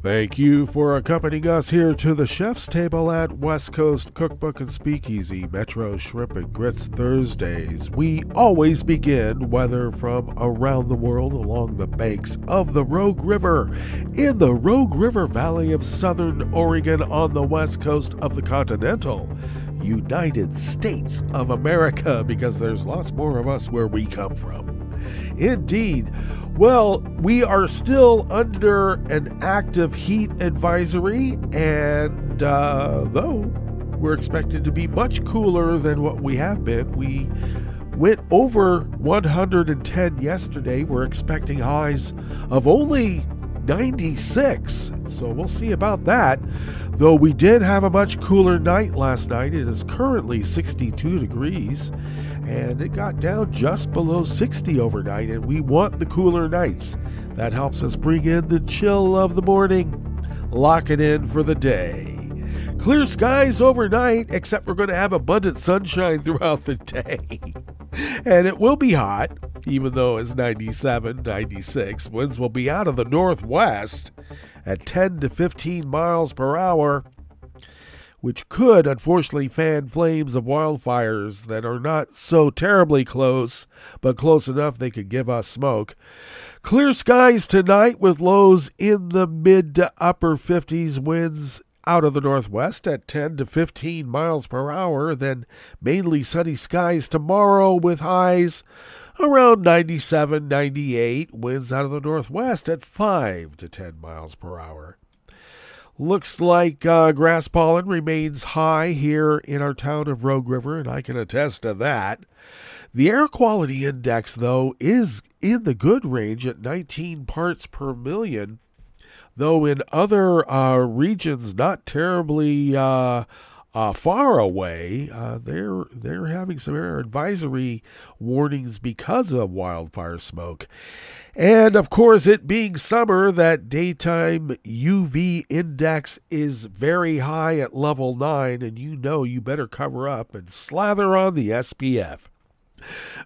Thank you for accompanying us here to the chef's table at West Coast Cookbook and Speakeasy, Metro Shrimp and Grits Thursdays. We always begin weather from around the world along the banks of the Rogue River, in the Rogue River Valley of southern Oregon on the west coast of the continental United States of America, because there's lots more of us where we come from. Indeed. Well, we are still under an active heat advisory, and though we're expected to be much cooler than what we have been, we went over 110 yesterday. We're expecting highs of only 96, so we'll see about that. Though we did have a much cooler night last night. It is currently 62 degrees, and it got down just below 60 overnight, and we want the cooler nights. That helps us bring in the chill of the morning, lock it in for the day. Clear skies overnight, except we're going to have abundant sunshine throughout the day. And it will be hot, even though it's 97, 96. Winds will be out of the northwest at 10 to 15 miles per hour, which could unfortunately fan flames of wildfires that are not so terribly close, but close enough they could give us smoke. Clear skies tonight with lows in the mid to upper 50s, winds out of the northwest at 10 to 15 miles per hour, then mainly sunny skies tomorrow with highs around 97, 98, winds out of the northwest at 5 to 10 miles per hour. Looks like grass pollen remains high here in our town of Rogue River, and I can attest to that. The air quality index, though, is in the good range at 19 parts per million, though in other regions not terribly far away, they're having some air advisory warnings because of wildfire smoke. And, of course, it being summer, that daytime UV index is very high at level 9, and you better cover up and slather on the SPF.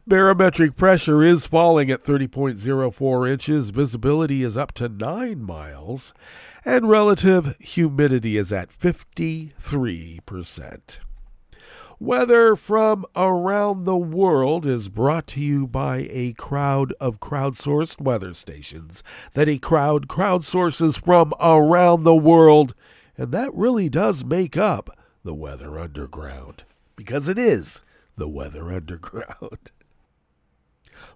Barometric pressure is falling at 30.04 inches, visibility is up to 9 miles, and relative humidity is at 53%. Weather from around the world is brought to you by a crowd of crowdsourced weather stations that a crowd crowdsources from around the world, and that really does make up the Weather Underground, because it is the Weather Underground.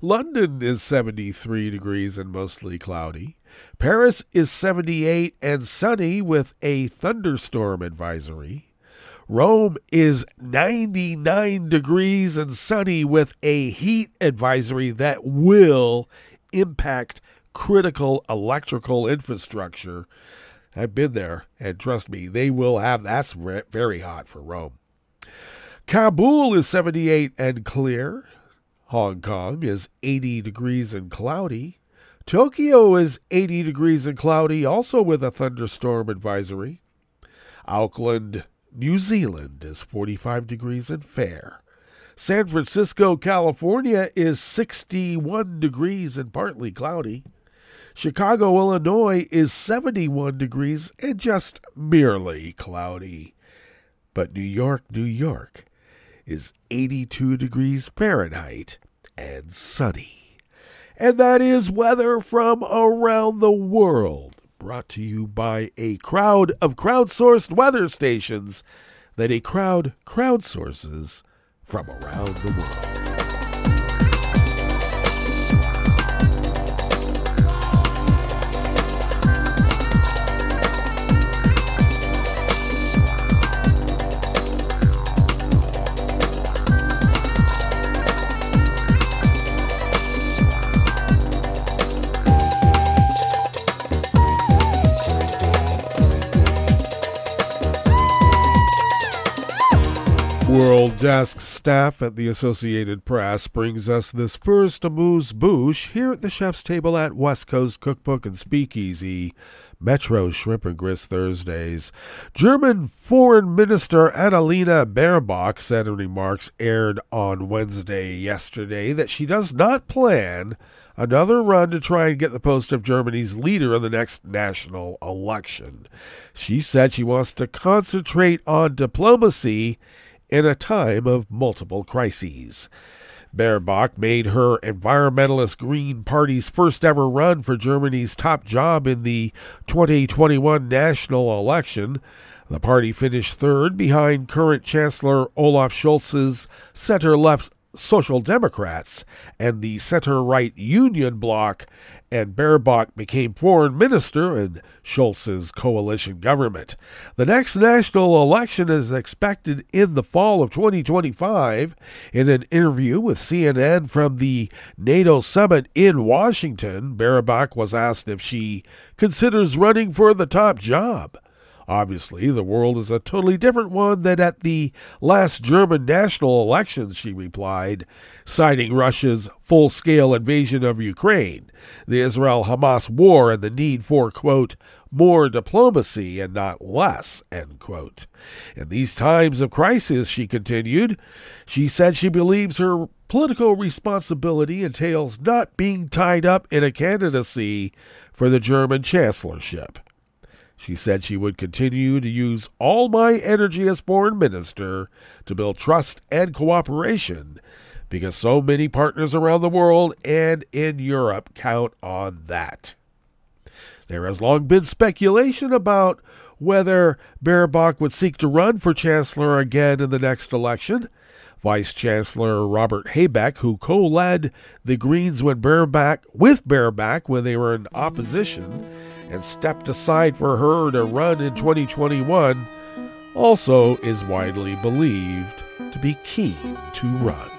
London is 73 degrees and mostly cloudy. Paris is 78 and sunny with a thunderstorm advisory. Rome is 99 degrees and sunny with a heat advisory that will impact critical electrical infrastructure. I've been there, and trust me, they will have, that's very hot for Rome. Kabul is 78 and clear. Hong Kong is 80 degrees and cloudy. Tokyo is 80 degrees and cloudy, also with a thunderstorm advisory. Auckland, New Zealand is 45 degrees and fair. San Francisco, California is 61 degrees and partly cloudy. Chicago, Illinois is 71 degrees and just merely cloudy. But New York, New York is 82 degrees Fahrenheit and sunny. And that is weather from around the world, brought to you by a crowd of crowdsourced weather stations that a crowd crowdsources from around the world. World Desk staff at the Associated Press brings us this first amuse-bouche here at the chef's table at West Coast Cookbook and Speakeasy, Metro Shrimp and Grist Thursdays. German Foreign Minister Annalena Baerbock said in remarks aired on Wednesday yesterday that she does not plan another run to try and get the post of Germany's leader in the next national election. She said she wants to concentrate on diplomacy in a time of multiple crises. Baerbock made her environmentalist Green Party's first ever run for Germany's top job in the 2021 national election. The party finished third behind current Chancellor Olaf Scholz's center-left Social Democrats and the center-right Union bloc, and Baerbock became foreign minister in Scholz's coalition government. The next national election is expected in the fall of 2025. In an interview with CNN from the NATO summit in Washington, Baerbock was asked if she considers running for the top job. Obviously, the world is a totally different one than at the last German national elections, she replied, citing Russia's full-scale invasion of Ukraine, the Israel-Hamas war, and the need for, quote, more diplomacy and not less, end quote. In these times of crisis, she continued, she said she believes her political responsibility entails not being tied up in a candidacy for the German chancellorship. She said she would continue to use all my energy as foreign minister to build trust and cooperation because so many partners around the world and in Europe count on that. There has long been speculation about whether Baerbock would seek to run for chancellor again in the next election. Vice Chancellor Robert Habeck, who co-led the Greens with Baerbock when they were in opposition, and stepped aside for her to run in 2021, also is widely believed to be keen to run.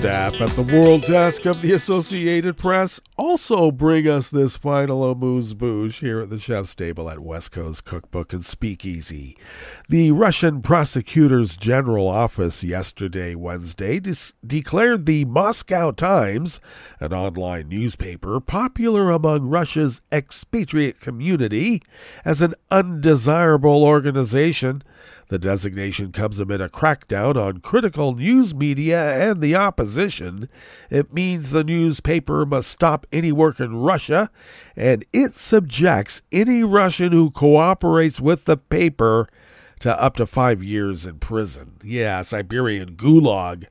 Staff at the World Desk of the Associated Press also bring us this final amuse-bouche here at the chef's table at West Coast Cookbook and Speakeasy. The Russian Prosecutor's General Office yesterday, Wednesday, declared the Moscow Times, an online newspaper popular among Russia's expatriate community, as an undesirable organization. The designation comes amid a crackdown on critical news media and the opposition. It means the newspaper must stop any work in Russia, and it subjects any Russian who cooperates with the paper to up to 5 years in prison. Yeah, Siberian gulag.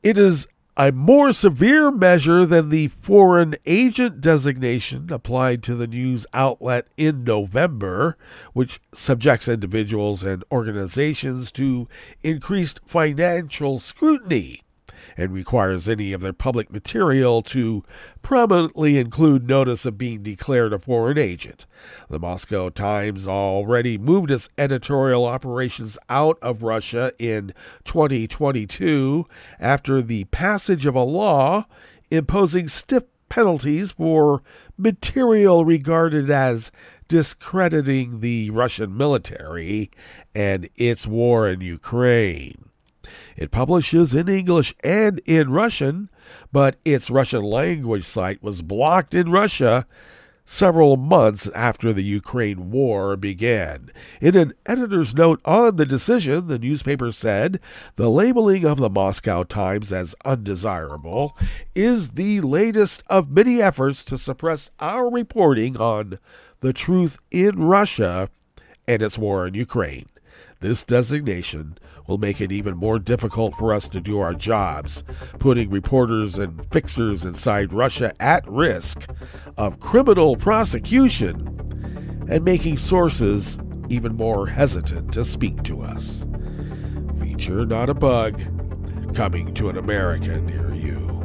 It is a more severe measure than the foreign agent designation applied to the news outlet in November, which subjects individuals and organizations to increased financial scrutiny. and requires any of their public material to prominently include notice of being declared a foreign agent. The Moscow Times already moved its editorial operations out of Russia in 2022 after the passage of a law imposing stiff penalties for material regarded as discrediting the Russian military and its war in Ukraine. It publishes in English and in Russian, but its Russian language site was blocked in Russia several months after the Ukraine war began. In an editor's note on the decision, the newspaper said, "The labeling of the Moscow Times as undesirable is the latest of many efforts to suppress our reporting on the truth in Russia and its war in Ukraine. This designation will make it even more difficult for us to do our jobs, putting reporters and fixers inside Russia at risk of criminal prosecution and making sources even more hesitant to speak to us. Feature not a bug, coming to an America near you."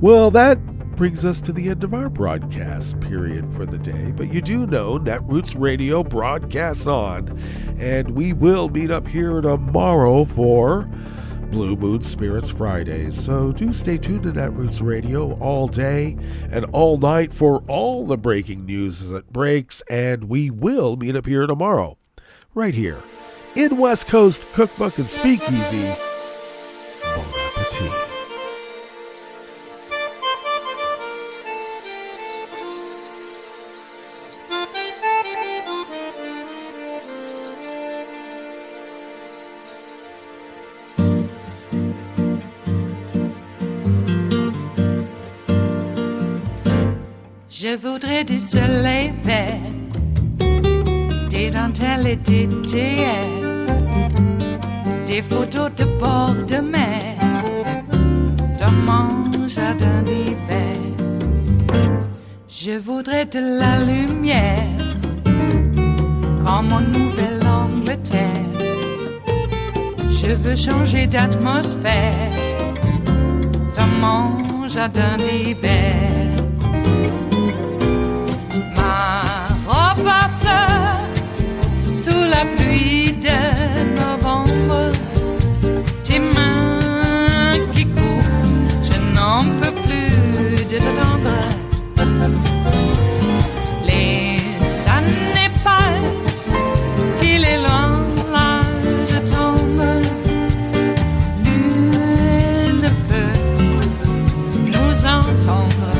Well, that brings us to the end of our broadcast period for the day, but you do know Netroots Radio broadcasts on, and we will meet up here tomorrow for Blue Moon Spirits Fridays. So do stay tuned to Netroots Radio all day and all night for all the breaking news as it breaks, and we will meet up here tomorrow, right here in West Coast Cookbook and Speakeasy. Bon appetit. Je voudrais du soleil vert, des dentelles et des théières, des photos de bord de mer, dans mon jardin d'hiver. Je voudrais de la lumière, comme en Nouvelle-Angleterre. Je veux changer d'atmosphère, dans mon jardin d'hiver. À fleurs sous la pluie de novembre, tes mains qui courent, je n'en peux plus de t'attendre. Les années passent, qu'il est loin, là je tombe. Nul ne peut nous entendre.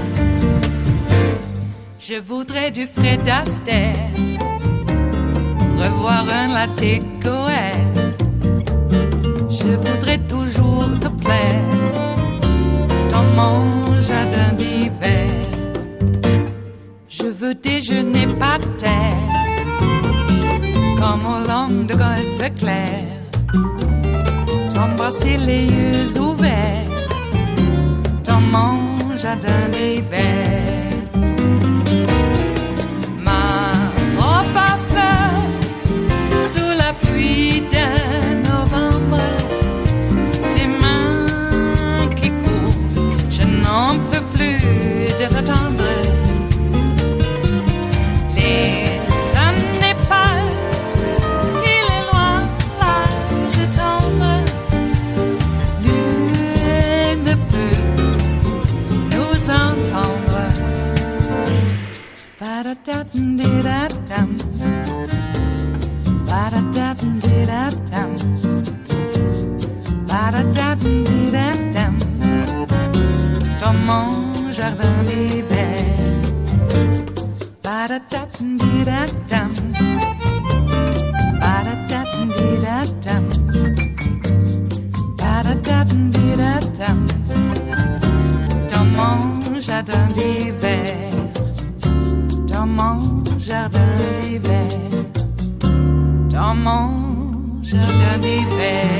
Je voudrais du Fred Astaire, revoir un latte Goël. Je voudrais toujours te plaire dans mon jardin d'hiver. Je veux déjeuner par terre, comme au long de golfe clair. T'embrasser les yeux ouverts dans mon jardin d'hiver. Pluie de novembre, tes mains qui courent, je n'en peux plus de t'attendre. Les années passent, il est loin, là je tombe. Nul ne peut nous entendre. Ba-da-da-dum-di-da-dum. Ba-da-da-dum-di-da-dum. Ba-da-da-dum-di-da-dum. Dans mon jardin d'hiver. Ba-da-da-dum-di-da-dum. Ba-da-da-dum-di-da-dum. Ba-da-da-dum-di-da-dum. Dans mon jardin d'hiver. Dans mon jardin d'hiver. Dans mon jardin d'hiver.